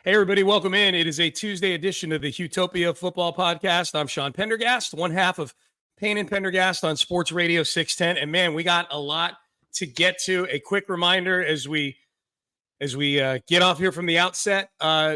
Hey, everybody, welcome in. It is a Tuesday edition of the Houtopia Football Podcast. I'm Sean Pendergast, one half of Payne and Pendergast on Sports Radio 610. And man, we got a lot to get to. A quick reminder as we get off here from the outset,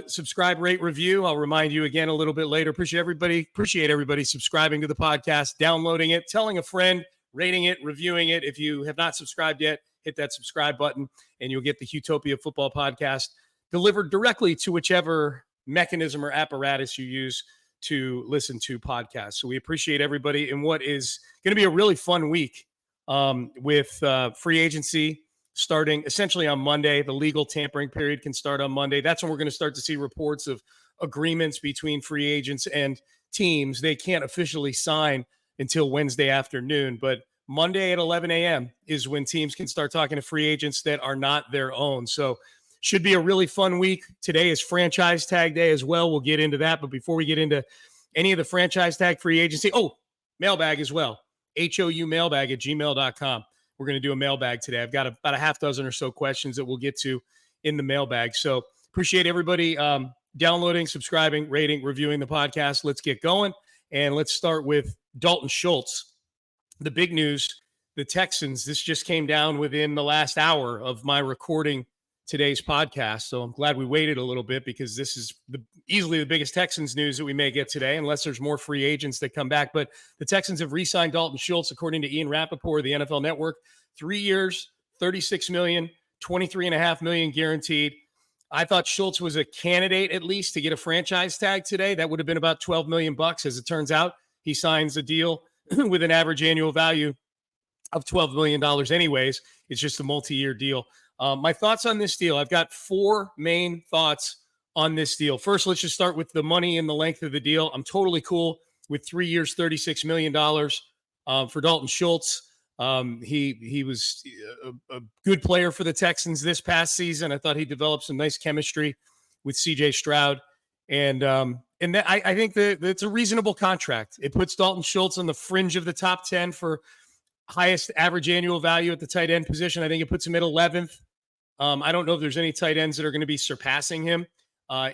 subscribe, rate, review. I'll remind you again a little bit later. Appreciate everybody subscribing to the podcast, downloading it, telling a friend, rating it, reviewing it. If you have not subscribed yet, hit that subscribe button and you'll get the Houtopia Football Podcast delivered directly to whichever mechanism or apparatus you use to listen to podcasts. So we appreciate everybody in what is going to be a really fun week with free agency starting essentially on Monday. The legal tampering period can start on Monday. That's when we're going to start to see reports of agreements between free agents and teams. They can't officially sign until Wednesday afternoon, but Monday at 11 a.m. is when teams can start talking to free agents that are not their own. So should be a really fun week. Today is franchise tag day as well. We'll get into that. But before we get into any of the franchise tag free agency, mailbag as well. HOUmailbag@gmail.com. We're going to do a mailbag today. I've got about a half dozen or so questions that we'll get to in the mailbag. So appreciate everybody downloading, subscribing, rating, reviewing the podcast. Let's get going. And let's start with Dalton Schultz. The big news, the Texans, this just came down within the last hour of my recording today's podcast. So I'm glad we waited a little bit because this is easily the biggest Texans news that we may get today, unless there's more free agents that come back. But the Texans have re-signed Dalton Schultz, according to Ian Rappaport of the NFL Network. 3 years, $36 million, $23.5 million guaranteed. I thought Schultz was a candidate at least to get a franchise tag today. That would have been about $12 million. As it turns out, he signs a deal with an average annual value of $12 million anyways. It's just a multi-year deal. My thoughts on this deal, I've got four main thoughts on this deal. First, let's just start with the money and the length of the deal. I'm totally cool with 3 years, $36 million for Dalton Schultz. He was a good player for the Texans this past season. I thought he developed some nice chemistry with C.J. Stroud. And I think that it's a reasonable contract. It puts Dalton Schultz on the fringe of the top 10 for highest average annual value at the tight end position. I think it puts him at 11th. I don't know if there's any tight ends that are going to be surpassing him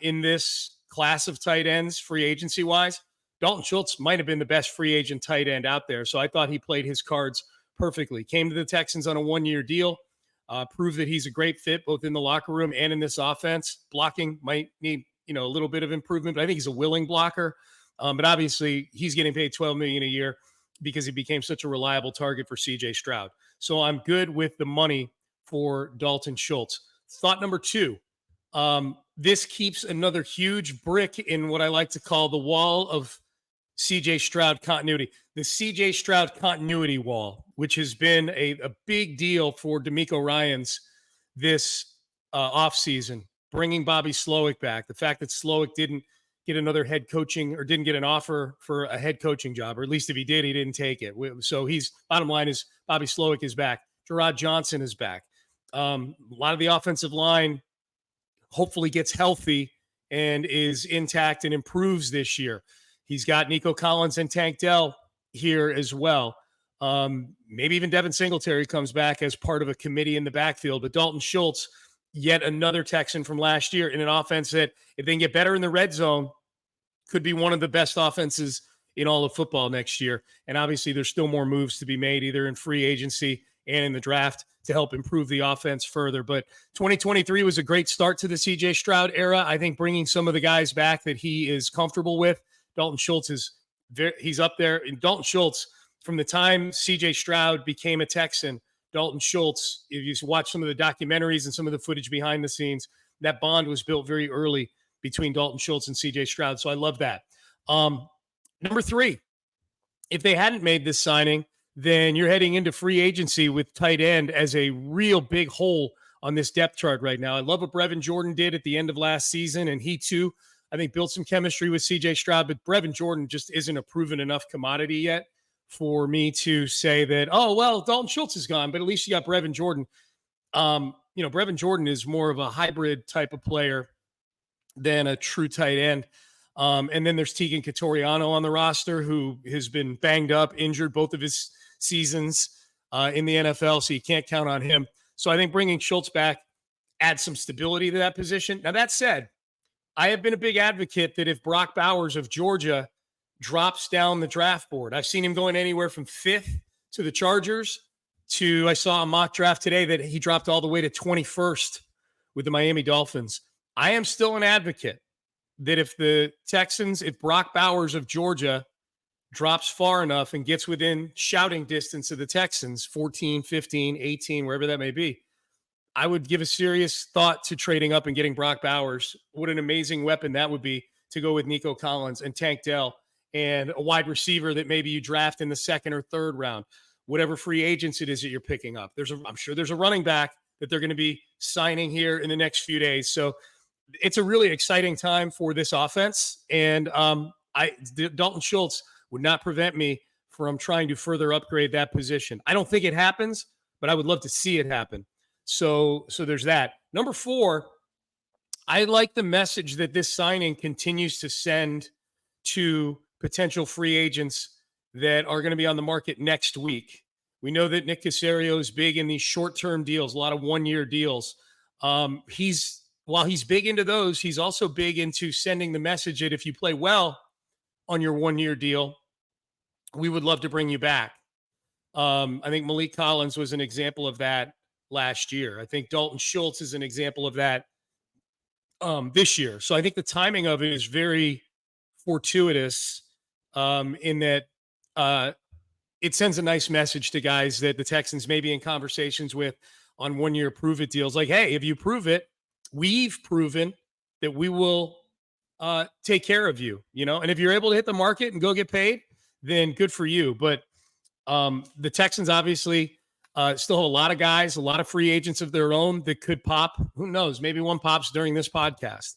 in this class of tight ends free agency wise. Dalton Schultz might have been the best free agent tight end out there. So I thought he played his cards perfectly. Came to the Texans on a 1-year deal, proved that he's a great fit both in the locker room and in this offense. Blocking might need, a little bit of improvement, but I think he's a willing blocker. But obviously he's getting paid $12 million a year because he became such a reliable target for C.J. Stroud. So I'm good with the money for Dalton Schultz. Thought number two, this keeps another huge brick in what I like to call the wall of C.J. Stroud continuity. The C.J. Stroud continuity wall, which has been a big deal for DeMeco Ryans this offseason, bringing Bobby Slowick back. The fact that Slowick didn't get another head coaching or didn't get an offer for a head coaching job, or at least if he did, he didn't take it. So bottom line is Bobby Slowick is back. Gerard Johnson is back. A lot of the offensive line hopefully gets healthy and is intact and improves this year. He's got Nico Collins and Tank Dell here as well. Maybe even Devin Singletary comes back as part of a committee in the backfield. But Dalton Schultz, yet another Texan from last year in an offense that, if they can get better in the red zone, could be one of the best offenses in all of football next year. And obviously there's still more moves to be made, either in free agency and in the draft, to help improve the offense further. But 2023 was a great start to the C.J. Stroud era. I think bringing some of the guys back that he is comfortable with. Dalton Schultz he's up there. And Dalton Schultz, from the time C.J. Stroud became a Texan, Dalton Schultz, if you watch some of the documentaries and some of the footage behind the scenes, that bond was built very early between Dalton Schultz and C.J. Stroud. So I love that. Number three, if they hadn't made this signing, then you're heading into free agency with tight end as a real big hole on this depth chart right now. I love what Brevin Jordan did at the end of last season, and he too, I think, built some chemistry with C.J. Stroud, but Brevin Jordan just isn't a proven enough commodity yet for me to say that, Dalton Schultz is gone, but at least you got Brevin Jordan. Brevin Jordan is more of a hybrid type of player than a true tight end. And then there's Tegan Catoriano on the roster, who has been banged up, injured both of his seasons in the NFL, so you can't count on him. So I think bringing Schultz back adds some stability to that position. Now, that said, I have been a big advocate that if Brock Bowers of Georgia drops down the draft board, I've seen him going anywhere from 5th to the Chargers to, I saw a mock draft today that he dropped all the way to 21st with the Miami Dolphins. I am still an advocate that if the Texans, if Brock Bowers of Georgia drops far enough and gets within shouting distance of the Texans, 14, 15, 18, wherever that may be, I would give a serious thought to trading up and getting Brock Bowers. What an amazing weapon that would be to go with Nico Collins and Tank Dell and a wide receiver that maybe you draft in the 2nd or 3rd round, whatever free agents it is that you're picking up. I'm sure there's a running back that they're going to be signing here in the next few days. So it's a really exciting time for this offense. And Dalton Schultz would not prevent me from trying to further upgrade that position. I don't think it happens, but I would love to see it happen. So there's that. Number 4, I like the message that this signing continues to send to potential free agents that are going to be on the market next week. We know that Nick Caserio is big in these short-term deals, a lot of one-year deals. While he's big into those, he's also big into sending the message that if you play well on your one-year deal, we would love to bring you back. I think Malik Collins was an example of that last year. I think Dalton Schultz is an example of that this year. So I think the timing of it is very fortuitous in that it sends a nice message to guys that the Texans may be in conversations with on one-year prove-it deals. Like, hey, if you prove it, we've proven that we will take care of you, and if you're able to hit the market and go get paid, then good for you. But the Texans obviously still have a lot of guys, a lot of free agents of their own that could pop. Who knows? Maybe one pops during this podcast.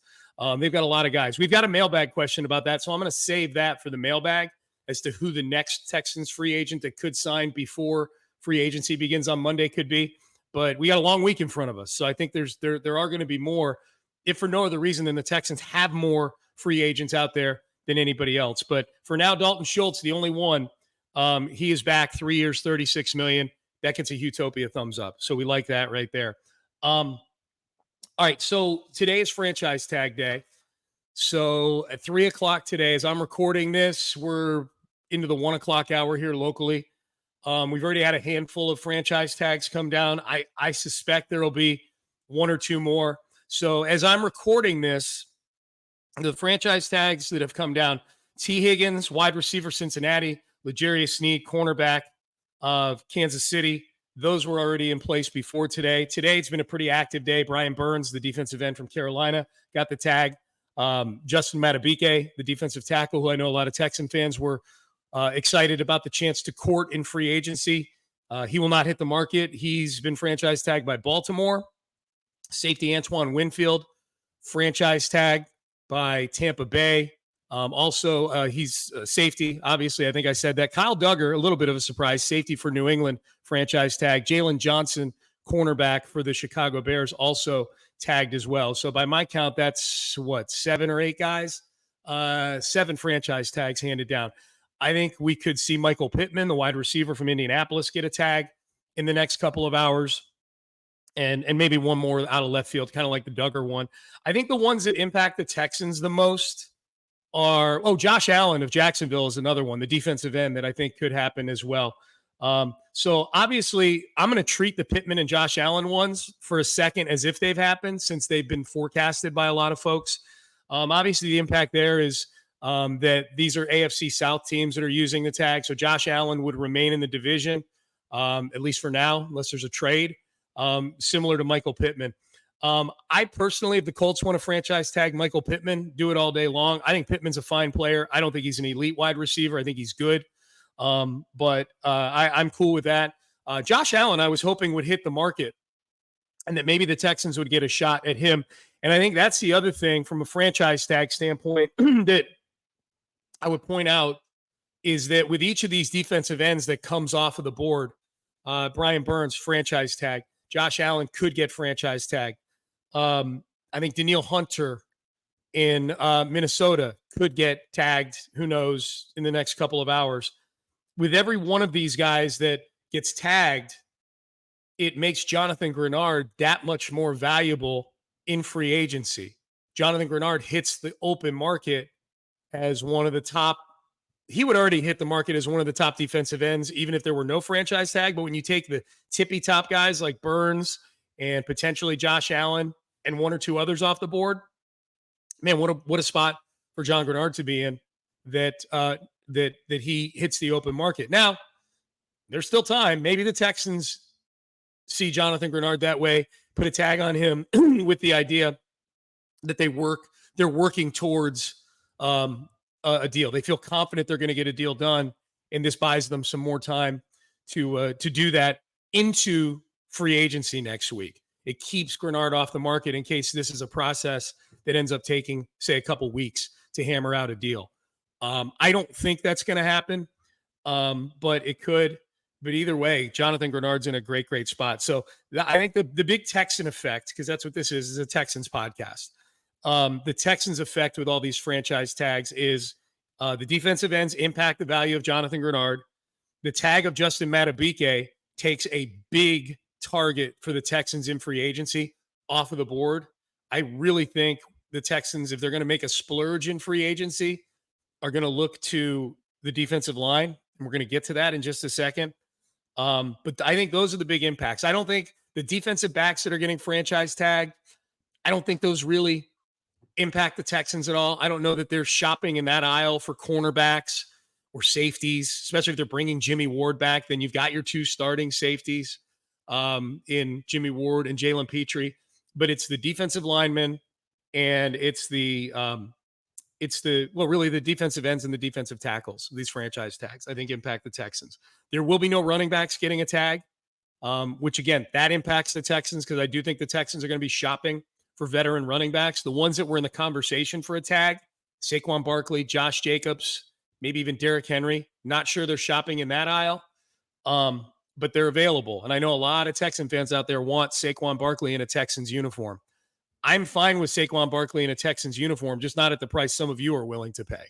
They've got a lot of guys. We've got a mailbag question about that, so I'm going to save that for the mailbag as to who the next Texans free agent that could sign before free agency begins on Monday could be. But we got a long week in front of us, so I think there are going to be more, if for no other reason than the Texans have more free agents out there than anybody else. But for now, Dalton Schultz, the only one, he is back, 3 years, $36 million. That gets a Houtopia thumbs up. So we like that right there. All right, so today is franchise tag day. So at 3 o'clock today, as I'm recording this, we're into the 1 o'clock hour here locally. We've already had a handful of franchise tags come down. I suspect there will be 1 or 2 more. So as I'm recording this, the franchise tags that have come down, T. Higgins, wide receiver, Cincinnati, L'Jarius Sneed, cornerback of Kansas City. Those were already in place before today. Today, it's been a pretty active day. Brian Burns, the defensive end from Carolina, got the tag. Justin Matabike, the defensive tackle, who I know a lot of Texan fans were excited about the chance to court in free agency. He will not hit the market. He's been franchise tagged by Baltimore. Safety Antoine Winfield, franchise tag by Tampa Bay. He's safety. Obviously, I think I said that. Kyle Duggar, a little bit of a surprise, safety for New England, franchise tag. Jalen Johnson, cornerback for the Chicago Bears, also tagged as well. So by my count, that's 7 or 8 guys, 7 franchise tags handed down. I think we could see Michael Pittman, the wide receiver from Indianapolis, get a tag in the next couple of hours. And maybe one more out of left field, kind of like the Duggar one. I think the ones that impact the Texans the most are, Josh Allen of Jacksonville is another one, the defensive end that I think could happen as well. So obviously I'm going to treat the Pittman and Josh Allen ones for a second as if they've happened, since they've been forecasted by a lot of folks. Obviously the impact there is that these are AFC South teams that are using the tag. So Josh Allen would remain in the division, at least for now, unless there's a trade, similar to Michael Pittman. I personally, if the Colts want to franchise tag Michael Pittman, do it all day long. I think Pittman's a fine player. I don't think he's an elite wide receiver. I think he's good. But I'm cool with that. Josh Allen, I was hoping would hit the market and that maybe the Texans would get a shot at him. And I think that's the other thing from a franchise tag standpoint that I would point out is that with each of these defensive ends that comes off of the board, Brian Burns, franchise tag. Josh Allen could get franchise tag. I think Danielle Hunter in Minnesota could get tagged, who knows, in the next couple of hours. With every one of these guys that gets tagged, it makes Jonathan Grenard that much more valuable in free agency. Jonathan Grenard hits the open market as one of the top, he would already hit the market as one of the top defensive ends, even if there were no franchise tag. But when you take the tippy top guys like Burns and potentially Josh Allen and one or two others off the board, man, what a spot for John Grenard to be in, that he hits the open market. Now, there's still time. Maybe the Texans see Jonathan Grenard that way, put a tag on him with the idea that they're working towards a deal. They feel confident they're going to get a deal done, and this buys them some more time to do that into free agency next week. It keeps Grenard off the market in case this is a process that ends up taking, say, a couple weeks to hammer out a deal. I don't think that's going to happen, but it could. But either way, Jonathan Grenard's in a great, great spot. So I think the big Texan effect, because that's what this is a Texans podcast. The Texans effect with all these franchise tags is the defensive ends impact the value of Jonathan Grenard. The tag of Justin Madubuike takes a big target for the Texans in free agency off of the board. I really think the Texans, if they're going to make a splurge in free agency, are going to look to the defensive line. And we're going to get to that in just a second. But I think those are the big impacts. I don't think the defensive backs that are getting franchise tagged, I don't think those really impact the Texans at all. I don't know that they're shopping in that aisle for cornerbacks or safeties, especially if they're bringing Jimmy Ward back. Then you've got your two starting safeties in Jimmy Ward and Jalen Petrie. But it's the defensive linemen and it's the defensive ends and the defensive tackles, these franchise tags, I think impact the Texans. There will be no running backs getting a tag, which again, that impacts the Texans because I do think the Texans are going to be shopping for veteran running backs. The ones that were in the conversation for a tag, Saquon Barkley, Josh Jacobs, maybe even Derrick Henry. Not sure they're shopping in that aisle, but they're available. And I know a lot of Texan fans out there want Saquon Barkley in a Texans uniform. I'm fine with Saquon Barkley in a Texans uniform, just not at the price some of you are willing to pay.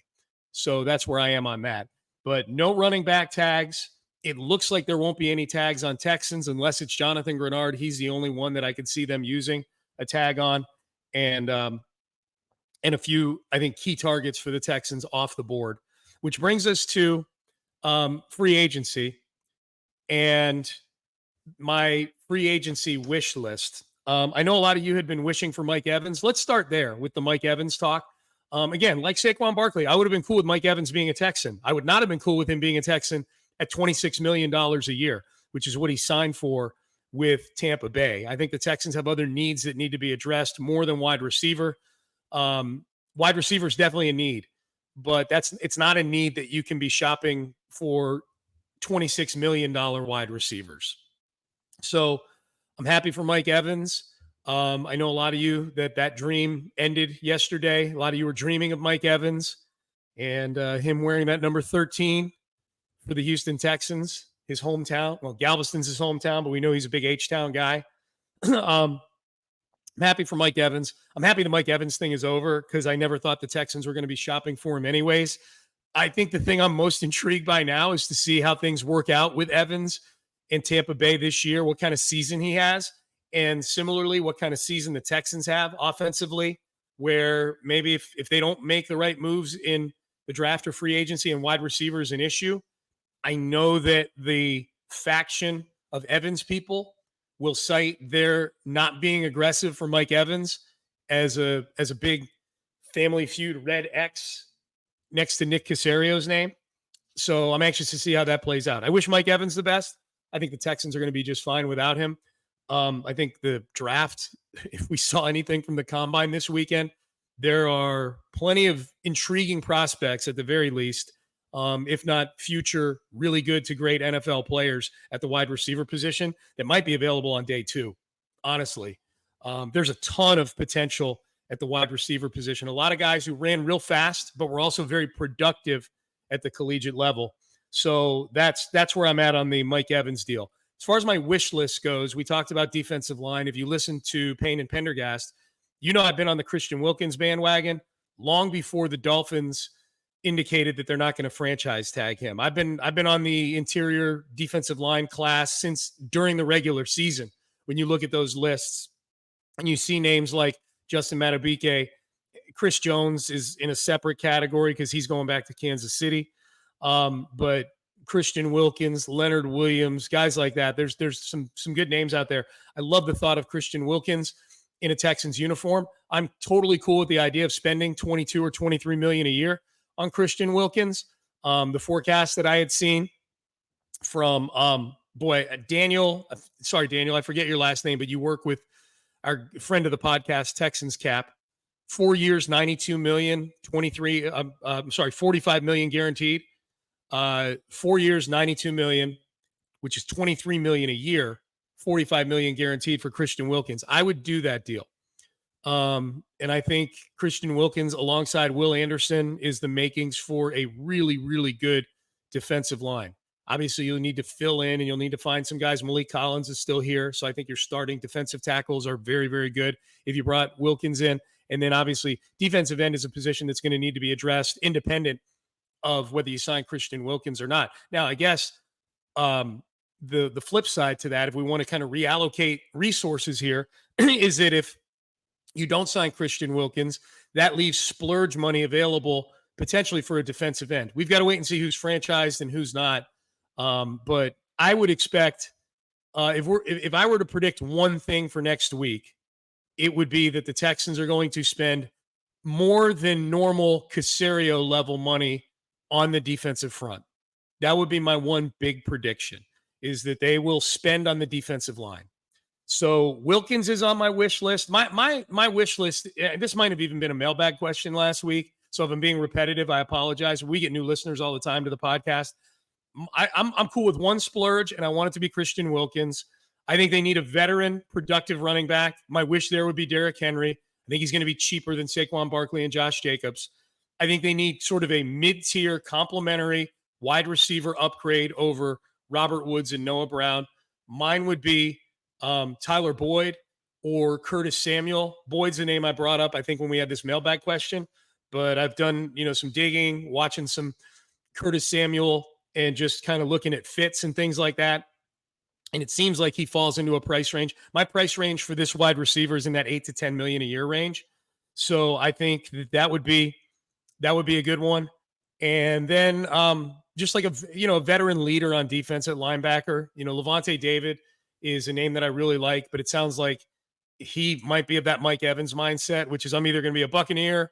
So that's where I am on that. But no running back tags. It looks like there won't be any tags on Texans unless it's Jonathan Grenard. He's the only one that I could see them using a tag on. And a few, I think, key targets for the Texans off the board, which brings us to free agency and my free agency wish list. I know a lot of you had been wishing for Mike Evans. Let's start there with the Mike Evans talk. Again, like Saquon Barkley, I would have been cool with Mike Evans being a Texan. I would not have been cool with him being a Texan at $26 million a year, which is what he signed for with Tampa Bay. I think the Texans have other needs that need to be addressed more than wide receiver. Wide receiver is definitely a need, but it's not a need that you can be shopping for $26 million wide receivers. So I'm happy for Mike Evans. I know a lot of you that dream ended yesterday. A lot of you were dreaming of Mike Evans and him wearing that number 13 for the Houston Texans, his hometown. Well, Galveston's his hometown, but we know he's a big H-Town guy. I'm happy for Mike Evans. I'm happy the Mike Evans thing is over because I never thought the Texans were going to be shopping for him anyways. I think the thing I'm most intrigued by now is to see how things work out with Evans in Tampa Bay this year, what kind of season he has, and similarly, what kind of season the Texans have offensively, where maybe if they don't make the right moves in the draft or free agency and wide receiver is an issue. I know that the faction of Evans people will cite their not being aggressive for Mike Evans as a big Family Feud red X next to Nick Caserio's name. So I'm anxious to see how that plays out. I wish Mike Evans the best. I think the Texans are going to be just fine without him. I think the draft, if we saw anything from the combine this weekend, there are plenty of intriguing prospects at the very least, if not future really good to great NFL players at the wide receiver position that might be available on day two. Honestly, there's a ton of potential at the wide receiver position. A lot of guys who ran real fast, but were also very productive at the collegiate level. So that's where I'm at on the Mike Evans deal. As far as my wish list goes, we talked about defensive line. If you listen to Payne and Pendergast, you know I've been on the Christian Wilkins bandwagon long before the Dolphins indicated that they're not going to franchise tag him. I've been on the interior defensive line class since during the regular season. When you look at those lists and you see names like Justin Madubuike Chris Jones is in a separate category because he's going back to Kansas City. But Christian Wilkins, Leonard Williams, guys like that. There's some good names out there. I love the thought of Christian Wilkins in a Texans uniform. I'm totally cool with the idea of spending 22 or 23 million a year on Christian Wilkins. The forecast that I had seen from Daniel, I forget your last name, but you work with our friend of the podcast, Texans Cap. 4 years, 92 million, 45 million guaranteed. 4 years, 92 million, which is 23 million a year, 45 million guaranteed for Christian Wilkins. I would do that deal. And I think Christian Wilkins alongside Will Anderson is the makings for a really, really good defensive line. Obviously, you'll need to fill in and you'll need to find some guys. Malik Collins is still here. So I think your starting defensive tackles are very, very good if you brought Wilkins in. And then obviously defensive end is a position that's going to need to be addressed independent of whether you sign Christian Wilkins or not. Now, I guess the flip side to that, if we want to kind of reallocate resources here, is that if you don't sign Christian Wilkins, that leaves splurge money available potentially for a defensive end. We've got to wait and see who's franchised and who's not. But I would expect if I were to predict one thing for next week, it would be that the Texans are going to spend more than normal Caserio level money on the defensive front. That would be my one big prediction, is that they will spend on the defensive line. So Wilkins is on my wish list. My wish list, this might have even been a mailbag question last week. So if I'm being repetitive, I apologize. We get new listeners all the time to the podcast. I'm cool with one splurge, and I want it to be Christian Wilkins. I think they need a veteran, productive running back. My wish there would be Derrick Henry. I think he's going to be cheaper than Saquon Barkley and Josh Jacobs. I think they need sort of a mid-tier complementary wide receiver upgrade over Robert Woods and Noah Brown. Mine would be Tyler Boyd or Curtis Samuel. Boyd's the name I brought up, I think, when we had this mailbag question. But I've done, some digging, watching some Curtis Samuel and just kind of looking at fits and things like that. And it seems like he falls into a price range. My price range for this wide receiver is in that 8 to 10 million a year range. So I think that would be a good one. And then just like a veteran leader on defense at linebacker, Levante David is a name that I really like, but it sounds like he might be of that Mike Evans mindset, which is I'm either going to be a Buccaneer,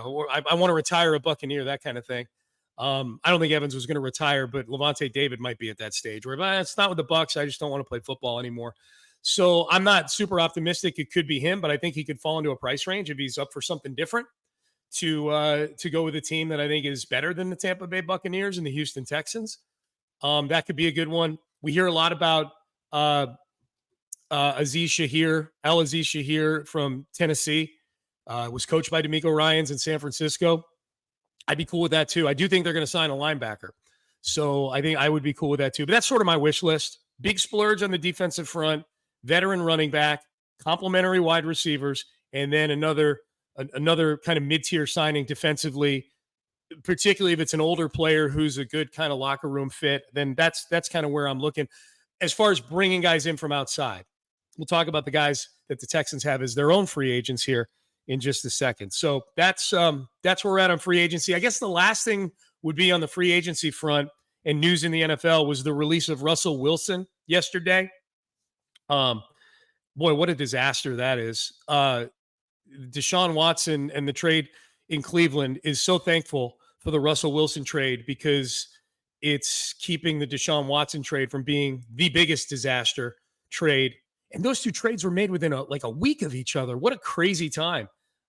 or I want to retire a Buccaneer, that kind of thing. I don't think Evans was going to retire, but Levante David might be at that stage where it's not with the Bucs. I just don't want to play football anymore. So I'm not super optimistic it could be him, but I think he could fall into a price range if he's up for something different to go with a team that I think is better than the Tampa Bay Buccaneers and the Houston Texans. That could be a good one. We hear a lot about Aziz Shahir from Tennessee. Was coached by DeMeco Ryans in San Francisco. I'd be cool with that too. I do think they're going to sign a linebacker. So I think I would be cool with that too. But that's sort of my wish list. Big splurge on the defensive front, veteran running back, complementary wide receivers, and then another kind of mid-tier signing defensively, particularly if it's an older player who's a good kind of locker room fit, then that's kind of where I'm looking. As far as bringing guys in from outside, we'll talk about the guys that the Texans have as their own free agents here in just a second. So that's where we're at on free agency. I guess the last thing would be on the free agency front and news in the NFL was the release of Russell Wilson yesterday. Boy, what a disaster that is. Deshaun Watson and the trade in Cleveland is so thankful for the Russell Wilson trade because it's keeping the Deshaun Watson trade from being the biggest disaster trade. And those two trades were made within a week of each other. What a crazy time.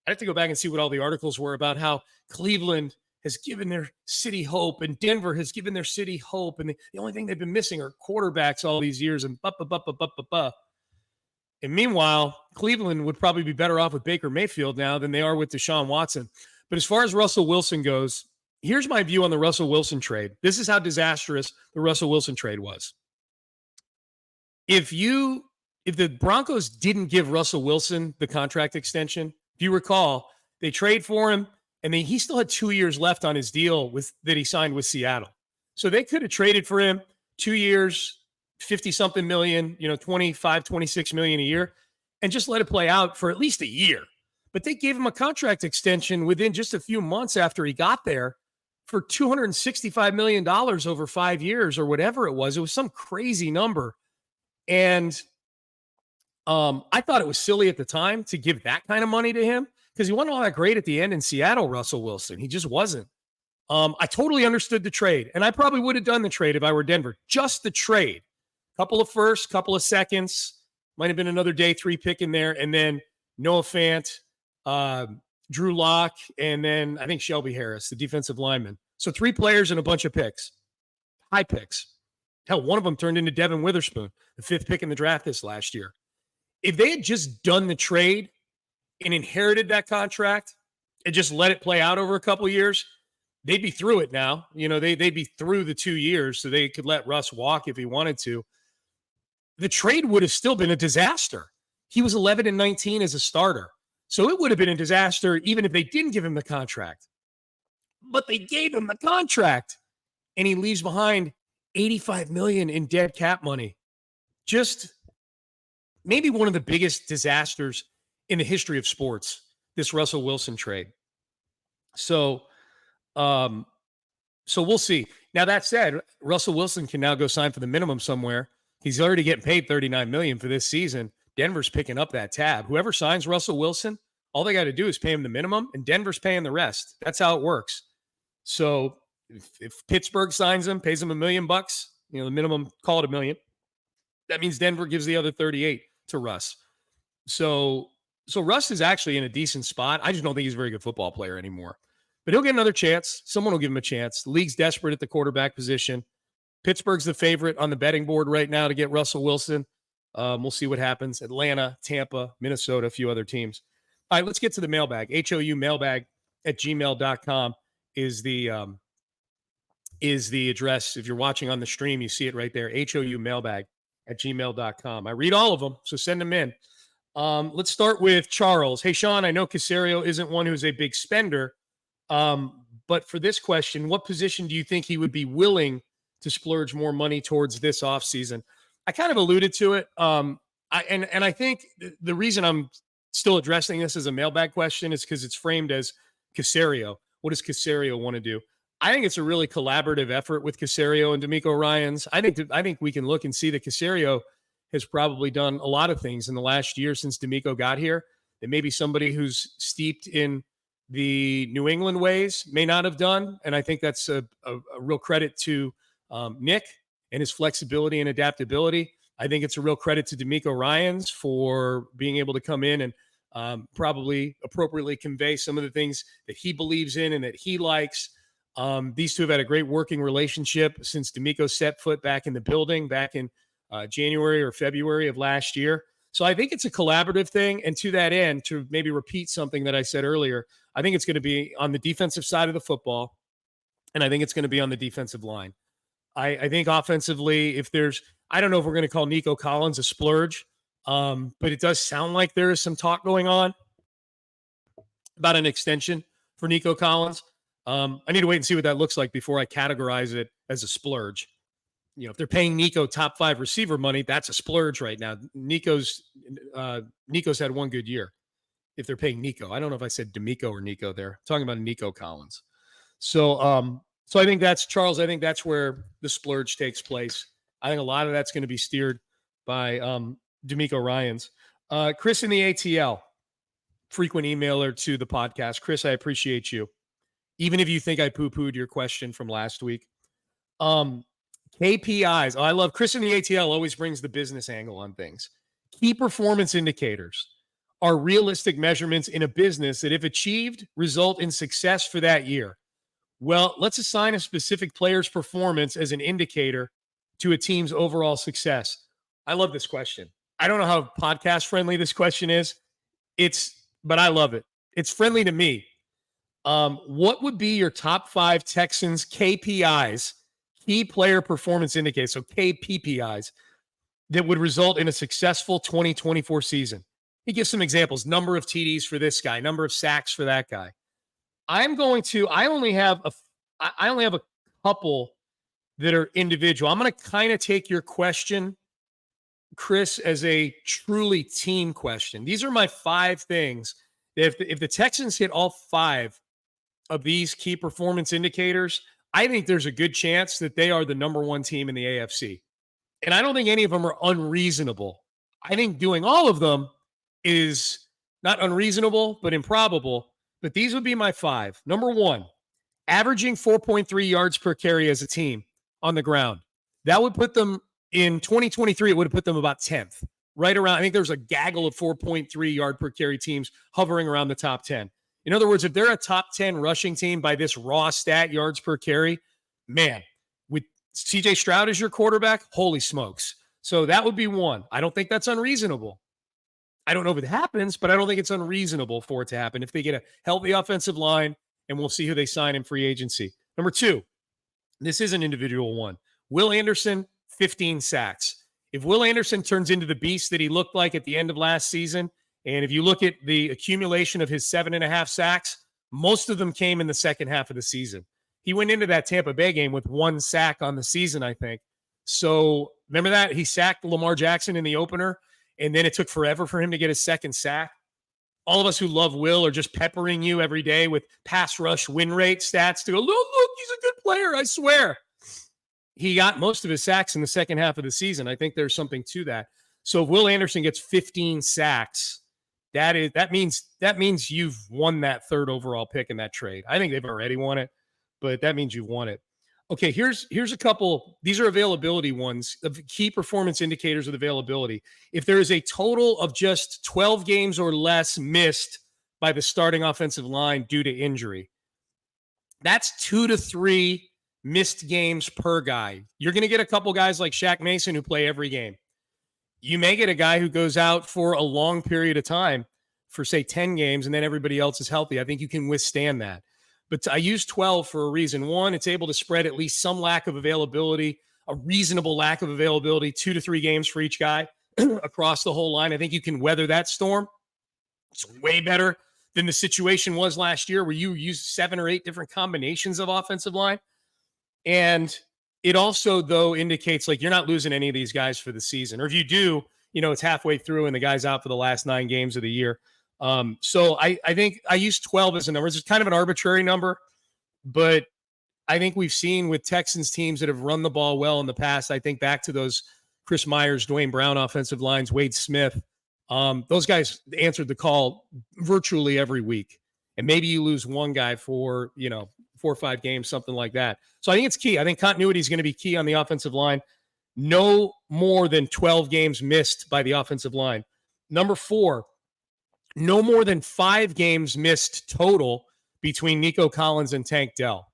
I have to go back and see what all the articles were about how Cleveland has given their city hope and Denver has given their city hope. And the only thing they've been missing are quarterbacks all these years and And meanwhile, Cleveland would probably be better off with Baker Mayfield now than they are with Deshaun Watson. But as far as Russell Wilson goes, here's my view on the Russell Wilson trade. This is how disastrous the Russell Wilson trade was. If the Broncos didn't give Russell Wilson the contract extension, if you recall, they trade for him, and he still had 2 years left on his deal that he signed with Seattle. So they could have traded for him 2 years, 50-something million, 25, 26 million a year, and just let it play out for at least a year. but they gave him a contract extension within just a few months after he got there for $265 million over 5 years or whatever it was. It was some crazy number. And I thought it was silly at the time to give that kind of money to him because he wasn't all that great at the end in Seattle, Russell Wilson. He just wasn't. I totally understood the trade, and I probably would have done the trade if I were Denver. Just the trade. Couple of firsts, couple of seconds, might have been another day 3 pick in there, and then Noah Fant, Drew Lock, and then I think Shelby Harris, the defensive lineman. So 3 players and a bunch of picks. High picks. Hell, one of them turned into Devin Witherspoon, the 5th pick in the draft this last year. If they had just done the trade and inherited that contract and just let it play out over a couple of years, they'd be through it now. They'd be through the 2 years so they could let Russ walk if he wanted to. The trade would have still been a disaster. He was 11-19 as a starter. So it would have been a disaster even if they didn't give him the contract. But they gave him the contract, and he leaves behind $85 million in dead cap money. Just maybe one of the biggest disasters in the history of sports, this Russell Wilson trade. So we'll see. Now, that said, Russell Wilson can now go sign for the minimum somewhere. He's already getting paid $39 million for this season. Denver's picking up that tab. Whoever signs Russell Wilson, all they got to do is pay him the minimum, and Denver's paying the rest. That's how it works. So if Pittsburgh signs him, pays him $1 million, the minimum, call it $1 million. That means Denver gives the other 38 to Russ. So Russ is actually in a decent spot. I just don't think he's a very good football player anymore. But he'll get another chance. Someone will give him a chance. The league's desperate at the quarterback position. Pittsburgh's the favorite on the betting board right now to get Russell Wilson. We'll see what happens. Atlanta, Tampa, Minnesota, a few other teams. All right, let's get to the mailbag. HOU mailbag at gmail.com is the address. If you're watching on the stream, you see it right there. HOU mailbag at gmail.com. I read all of them, so send them in. Let's start with Charles. Hey, Sean, I know Caserio isn't one who's a big spender, but for this question, what position do you think he would be willing to splurge more money towards this offseason? I kind of alluded to it. I think the reason I'm still addressing this as a mailbag question is because it's framed as Caserio. What does Caserio want to do? I think it's a really collaborative effort with Caserio and DeMeco Ryans. I think we can look and see that Caserio has probably done a lot of things in the last year since DeMeco got here that maybe somebody who's steeped in the New England ways may not have done. And I think that's a real credit to Nick and his flexibility and adaptability. I think it's a real credit to DeMeco Ryans for being able to come in and probably appropriately convey some of the things that he believes in and that he likes. These two have had a great working relationship since DeMeco set foot back in the building back in January or February of last year. So I think it's a collaborative thing. And to that end, to maybe repeat something that I said earlier, I think it's going to be on the defensive side of the football, and I think it's going to be on the defensive line. I think offensively, if there's, I don't know if we're going to call Nico Collins a splurge, but it does sound like there is some talk going on about an extension for Nico Collins. I need to wait and see what that looks like before I categorize it as a splurge. If they're paying Nico top 5 receiver money, that's a splurge right now. Nico's had one good year. If they're paying Nico, I don't know if I said DeMeco or Nico there. I'm talking about Nico Collins. So I think that's, Charles, I think that's where the splurge takes place. I think a lot of that's going to be steered by DeMeco Ryans. Chris in the ATL, frequent emailer to the podcast. Chris, I appreciate you. Even if you think I poo-pooed your question from last week. KPIs. I love Chris in the ATL always brings the business angle on things. Key performance indicators are realistic measurements in a business that, if achieved, result in success for that year. Well, let's assign a specific player's performance as an indicator to a team's overall success. I love this question. I don't know how podcast friendly this question is. But I love it. It's friendly to me. What would be your top 5 Texans KPIs, key player performance indicators, so KPPIs, that would result in a successful 2024 season? He gives some examples. Number of TDs for this guy, number of sacks for that guy. I only have a couple that are individual. I'm going to kind of take your question, Chris, as a truly team question. These are my 5 things If the Texans hit all 5 of these key performance indicators, I think there's a good chance that they are the number 1 team in the AFC. And I don't think any of them are unreasonable. I think doing all of them is not unreasonable, but improbable. But these would be my 5. Number 1, averaging 4.3 yards per carry as a team on the ground. That would put them in 2023, it would have put them about 10th, right around. I think there's a gaggle of 4.3 yard per carry teams hovering around the top 10. In other words, if they're a top 10 rushing team by this raw stat, yards per carry, man, with CJ Stroud as your quarterback, holy smokes. So that would be 1. I don't think that's unreasonable. I don't know if it happens, but I don't think it's unreasonable for it to happen if they get a healthy offensive line, and we'll see who they sign in free agency. Number 2, this is an individual one. Will Anderson, 15 sacks. If Will Anderson turns into the beast that he looked like at the end of last season, and if you look at the accumulation of his 7.5 sacks, most of them came in the second half of the season. He went into that Tampa Bay game with 1 sack on the season, I think. So remember that? He sacked Lamar Jackson in the opener, and then it took forever for him to get his second sack. All of us who love Will are just peppering you every day with pass rush win rate stats to go, look, he's a good player, I swear. He got most of his sacks in the second half of the season. I think there's something to that. So if Will Anderson gets 15 sacks, that means you've won that 3rd overall pick in that trade. I think they've already won it, but that means you've won it. Okay, here's a couple. These are availability ones of key performance indicators of availability. If there is a total of just 12 games or less missed by the starting offensive line due to injury, that's 2 to 3 missed games per guy. You're going to get a couple guys like Shaq Mason who play every game. You may get a guy who goes out for a long period of time for, say, 10 games, and then everybody else is healthy. I think you can withstand that. But I use 12 for a reason. 1, it's able to spread at least some lack of availability, a reasonable lack of availability, 2 to 3 games for each guy across the whole line. I think you can weather that storm. It's way better than the situation was last year where you used 7 or 8 different combinations of offensive line. And it also, though, indicates like you're not losing any of these guys for the season. Or if you do, it's halfway through and the guy's out for the last 9 games of the year. So I think I use 12 as a number. It's kind of an arbitrary number, but I think we've seen with Texans teams that have run the ball well in the past. I think back to those Chris Myers, Dwayne Brown offensive lines, Wade Smith. Those guys answered the call virtually every week. And maybe you lose one guy for, 4 or 5 games, something like that. So I think it's key. I think continuity is going to be key on the offensive line. No more than 12 games missed by the offensive line. Number 4, no more than 5 games missed total between Nico Collins and Tank Dell.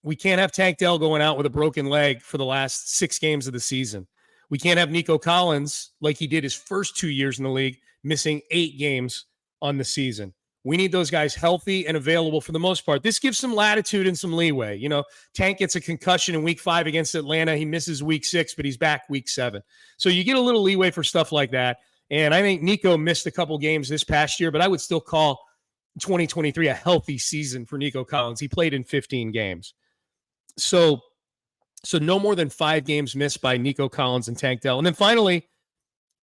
We can't have Tank Dell going out with a broken leg for the last 6 games of the season. We can't have Nico Collins, like he did his first 2 years in the league, missing 8 games on the season. We need those guys healthy and available for the most part. This gives some latitude and some leeway. Tank gets a concussion in week 5 against Atlanta. He misses week 6, but he's back week 7. So you get a little leeway for stuff like that. And I think Nico missed a couple games this past year, but I would still call 2023 a healthy season for Nico Collins. He played in 15 games. So no more than 5 games missed by Nico Collins and Tank Dell. And then finally,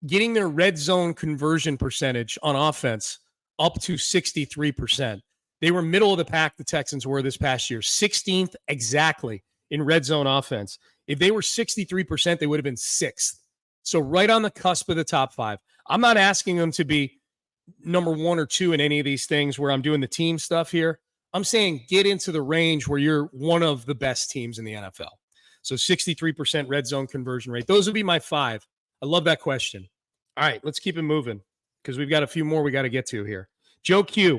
getting their red zone conversion percentage on offense up to 63%. They were middle of the pack, the Texans were this past year, 16th exactly in red zone offense. If they were 63%, they would have been 6th. So right on the cusp of the top 5. I'm not asking them to be number 1 or 2 in any of these things where I'm doing the team stuff here. I'm saying get into the range where you're one of the best teams in the NFL. So 63% red zone conversion rate. Those would be my 5. I love that question. All right, let's keep it moving because we've got a few more we got to get to here. Joe Q,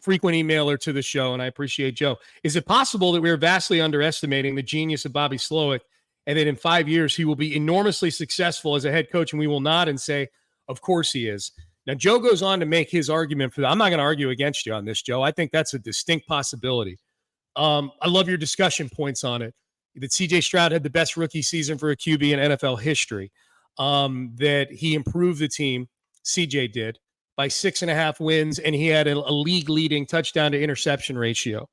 frequent emailer to the show, and I appreciate Joe. Is it possible that we are vastly underestimating the genius of Bobby Slowick and that in 5 years he will be enormously successful as a head coach and we will nod and say, of course he is? Now, Joe goes on to make his argument for that. I'm not going to argue against you on this, Joe. I think that's a distinct possibility. I love your discussion points on it, that C.J. Stroud had the best rookie season for a QB in NFL history, that he improved the team, C.J. did, by 6.5 wins, and he had a league-leading touchdown to interception ratio.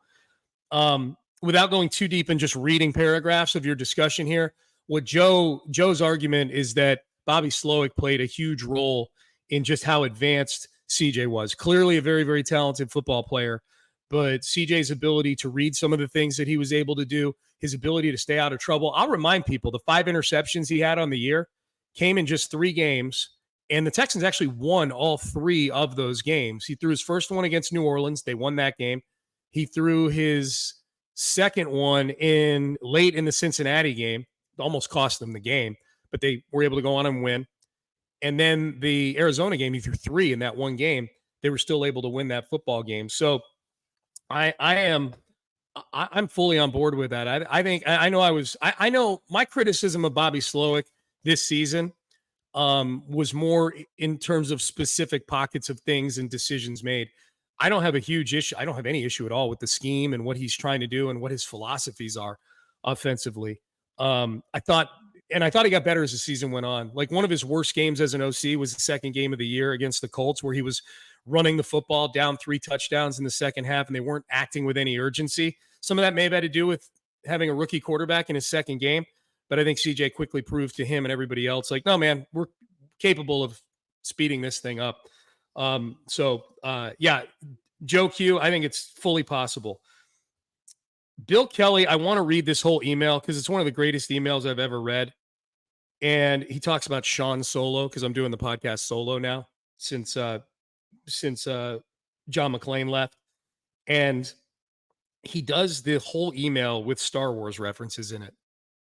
Without going too deep in just reading paragraphs of your discussion here, what Joe's argument is that Bobby Slowick played a huge role in just how advanced CJ was. Clearly a very, very talented football player, but CJ's ability to read some of the things that he was able to do, his ability to stay out of trouble. I'll remind people the 5 interceptions he had on the year came in just 3 games, and the Texans actually won all 3 of those games. He threw his first one against New Orleans. They won that game. He threw his second one late in the Cincinnati game. It almost cost them the game, but they were able to go on and win. And then the Arizona game, he threw 3 in that one game. They were still able to win that football game. So I'm fully on board with that. I know my criticism of Bobby Slowick this season was more in terms of specific pockets of things and decisions made. I don't have a huge issue. I don't have any issue at all with the scheme and what he's trying to do and what his philosophies are offensively. I thought he got better as the season went on. Like, one of his worst games as an OC was the second game of the year against the Colts, where he was running the football down 3 touchdowns in the second half, and they weren't acting with any urgency. Some of that may have had to do with having a rookie quarterback in his second game, but I think CJ quickly proved to him and everybody else, like, no, man, we're capable of speeding this thing up. Yeah, Joe Q, I think it's fully possible. Bill Kelly, I want to read this whole email because it's one of the greatest emails I've ever read. And he talks about Sean Solo, because I'm doing the podcast solo now since John McClane left. And he does the whole email with Star Wars references in it.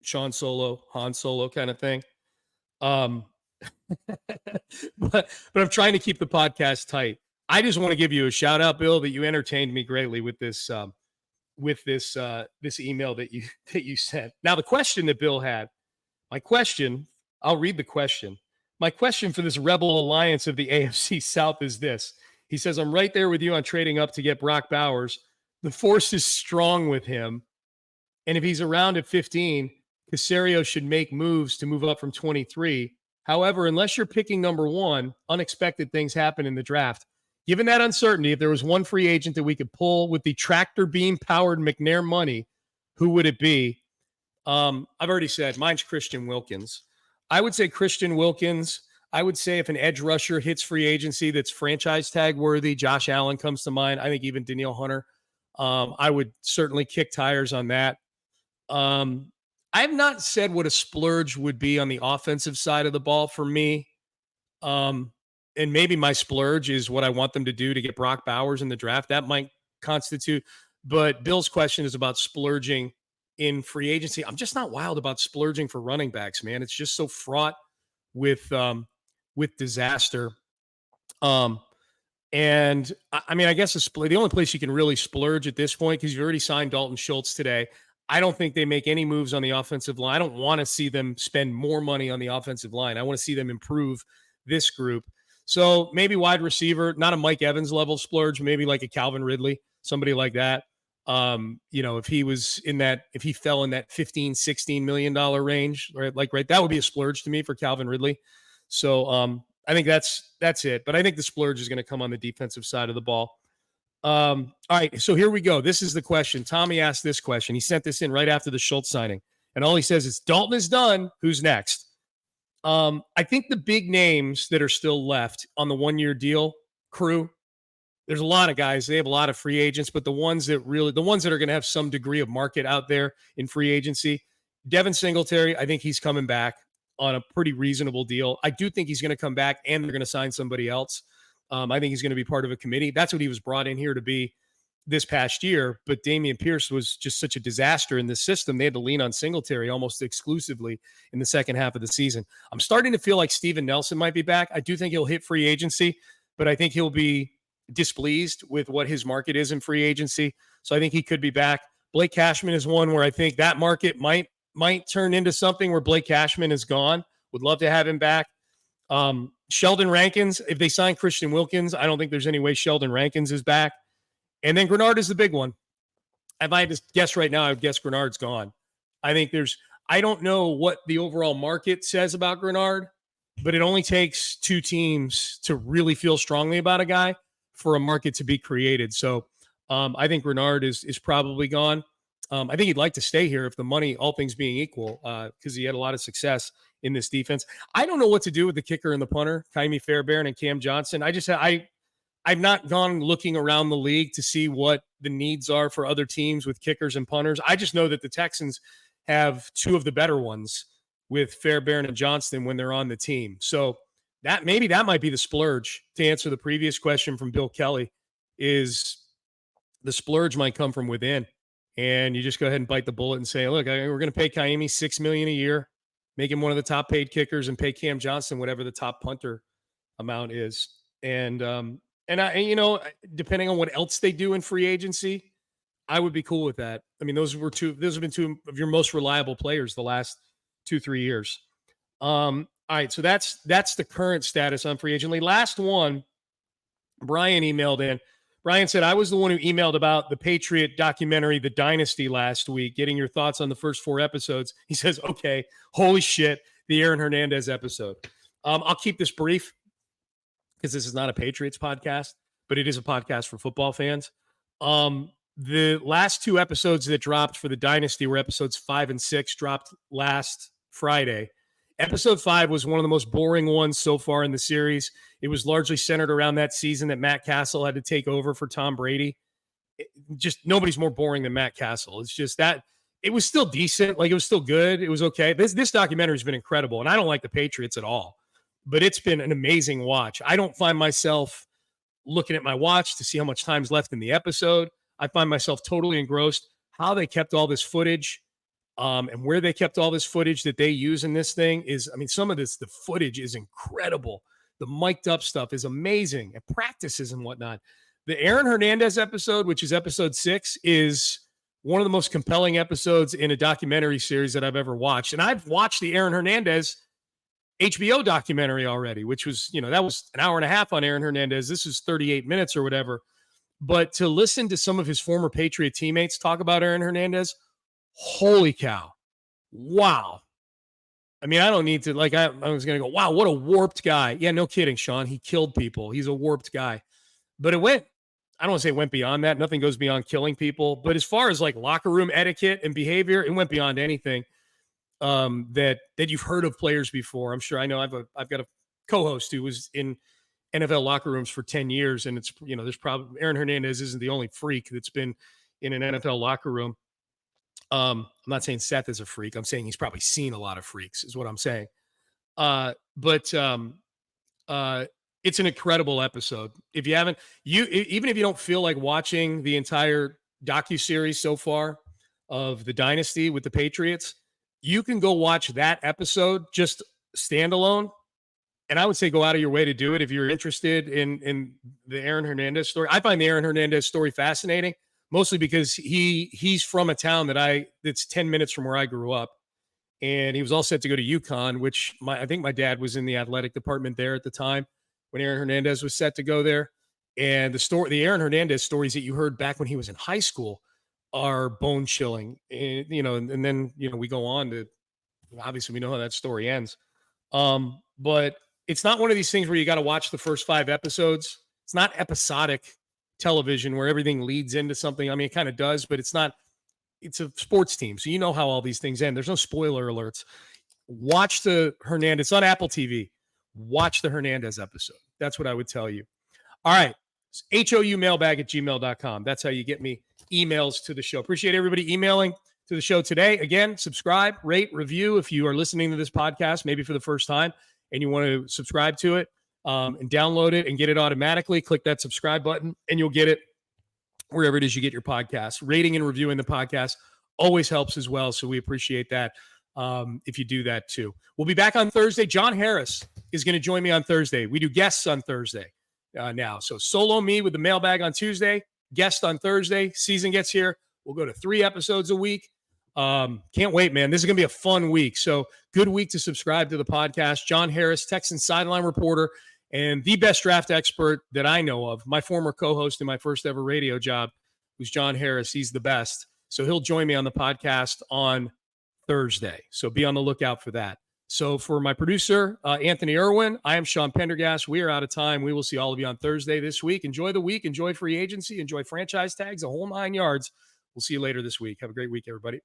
Sean Solo, Han Solo kind of thing. But I'm trying to keep the podcast tight. I just want to give you a shout out, Bill, that you entertained me greatly with this this email that you sent. Now, the question that Bill had, I'll read the question. My question for this rebel alliance of the AFC South is this. He says, I'm right there with you on trading up to get Brock Bowers. The force is strong with him. And if he's around at 15, Caserio should make moves to move up from 23. However, unless you're picking number 1, unexpected things happen in the draft. Given that uncertainty, if there was one free agent that we could pull with the tractor beam powered McNair money, who would it be? I've already said mine's Christian Wilkins. I would say Christian Wilkins. I would say if an edge rusher hits free agency that's franchise tag worthy, Josh Allen comes to mind. I think even Danielle Hunter. I would certainly kick tires on that. I have not said what a splurge would be on the offensive side of the ball for me. And maybe my splurge is what I want them to do to get Brock Bowers in the draft. That might constitute. But Bill's question is about splurging in free agency. I'm just not wild about splurging for running backs, man. It's just so fraught with disaster. And I mean, I guess the only place you can really splurge at this point, because you've already signed Dalton Schultz today. I don't think they make any moves on the offensive line. I don't want to see them spend more money on the offensive line. I want to see them improve this group. So maybe wide receiver, not a Mike Evans level splurge, maybe like a Calvin Ridley, somebody like that. If he fell in that $15-16 million range, right, that would be a splurge to me for Calvin Ridley. So I think that's it. But I think the splurge is going to come on the defensive side of the ball. All right, so here we go. This is the question. Tommy asked this question. He sent this in right after the Schultz signing. And all he says is, Dalton is done. Who's next? I think the big names that are still left on the 1-year deal crew, there's a lot of guys. They have a lot of free agents, but the ones that are going to have some degree of market out there in free agency, Devin Singletary, I think he's coming back on a pretty reasonable deal. I do think he's going to come back and they're going to sign somebody else. I think he's going to be part of a committee. That's what he was brought in here to be this past year. But Dameon Pierce was just such a disaster in the system. They had to lean on Singletary almost exclusively in the second half of the season. I'm starting to feel like Steven Nelson might be back. I do think he'll hit free agency, but I think he'll be displeased with what his market is in free agency. So I think he could be back. Blake Cashman is one where I think that market might turn into something where Blake Cashman is gone. Would love to have him back. Sheldon Rankins, if they sign Christian Wilkins, I don't think there's any way Sheldon Rankins is back. And then Grenard is the big one. If I had to guess right now, I would guess Grenard's gone. I don't know what the overall market says about Grenard, but it only takes 2 teams to really feel strongly about a guy for a market to be created. So I think Grenard is probably gone. I think he'd like to stay here if the money, all things being equal, because he had a lot of success in this defense. I don't know what to do with the kicker and the punter, Kaimi Fairbairn and Cam Johnson. I I've not gone looking around the league to see what the needs are for other teams with kickers and punters. I just know that the Texans have two of the better ones with Fairbairn and Johnston when they're on the team. So that might be the splurge. To answer the previous question from Bill Kelly, is the splurge might come from within. And you just go ahead and bite the bullet and say, look, we're going to pay Ka'imi $6 million a year, make him one of the top paid kickers, and pay Cam Johnston whatever the top punter amount is. And depending on what else they do in free agency, I would be cool with that. I mean, those have been two of your most reliable players the last 2-3 years. All right, so that's the current status on free agency. Last one, Brian emailed in. Brian said, I was the one who emailed about the Patriot documentary, The Dynasty, last week, getting your thoughts on the first 4 episodes. He says, okay, holy shit, the Aaron Hernandez episode. I'll keep this brief because this is not a Patriots podcast, but it is a podcast for football fans. The last 2 episodes that dropped for the Dynasty were episodes 5 and 6, dropped last Friday. Episode 5 was one of the most boring ones so far in the series. It was largely centered around that season that Matt Castle had to take over for Tom Brady. Just nobody's more boring than Matt Castle. It's just that it was still decent. Like, it was still good. It was okay. This documentary has been incredible, and I don't like the Patriots at all, but it's been an amazing watch. I don't find myself looking at my watch to see how much time's left in the episode. I find myself totally engrossed how they kept all this footage. And where they kept all this footage that they use in this thing is, I mean, some of the footage is incredible. The mic'd up stuff is amazing, and practices and whatnot. The Aaron Hernandez episode, which is episode 6, is one of the most compelling episodes in a documentary series that I've ever watched. And I've watched the Aaron Hernandez HBO documentary already, which was, that was an hour and a half on Aaron Hernandez. This is 38 minutes or whatever. But to listen to some of his former Patriot teammates talk about Aaron Hernandez, holy cow. Wow. I mean, I don't need to, I was going to go, wow, what a warped guy. Yeah, no kidding, Sean. He killed people. He's a warped guy. But I don't want to say it went beyond that. Nothing goes beyond killing people. But as far as locker room etiquette and behavior, it went beyond anything that you've heard of players before. I'm sure. I know I've got a co-host who was in NFL locker rooms for 10 years. And it's, there's probably Aaron Hernandez isn't the only freak that's been in an NFL locker room. I'm not saying Seth is a freak. I'm saying he's probably seen a lot of freaks is what I'm saying. But it's an incredible episode. If you haven't, even if you don't feel like watching the entire docuseries so far of the Dynasty with the Patriots, you can go watch that episode just standalone. And I would say go out of your way to do it if you're interested in the Aaron Hernandez story. I find the Aaron Hernandez story fascinating, mostly because he's from a town that's 10 minutes from where I grew up. And he was all set to go to UConn, which I think my dad was in the athletic department there at the time when Aaron Hernandez was set to go there. And the Aaron Hernandez stories that you heard back when he was in high school are bone chilling. And, and then, we go on to, obviously we know how that story ends. But it's not one of these things where you got to watch the first 5 episodes. It's not episodic television where everything leads into something. I mean, it kind of does, but it's a sports team. So you know how all these things end. There's no spoiler alerts. Watch the Hernandez. It's on Apple TV. Watch the Hernandez episode. That's what I would tell you. All right. It's houmailbag@gmail.com. That's how you get me emails to the show. Appreciate everybody emailing to the show today. Again, subscribe, rate, review if you are listening to this podcast, maybe for the first time, and you want to subscribe to it. And download it and get it automatically. Click that subscribe button and you'll get it wherever it is you get your podcast. Rating and reviewing the podcast always helps as well. So we appreciate that if you do that too. We'll be back on Thursday. John Harris is going to join me on Thursday. We do guests on Thursday now. So solo me with the mailbag on Tuesday, guest on Thursday. Season gets here. We'll go to 3 episodes a week. Can't wait, man. This is going to be a fun week. So good week to subscribe to the podcast. John Harris, Texans sideline reporter, and the best draft expert that I know of, my former co-host in my first ever radio job, who's John Harris. He's the best. So he'll join me on the podcast on Thursday. So be on the lookout for that. So for my producer, Anthony Irwin, I am Sean Pendergast. We are out of time. We will see all of you on Thursday this week. Enjoy the week. Enjoy free agency. Enjoy franchise tags, a whole 9 yards. We'll see you later this week. Have a great week, everybody.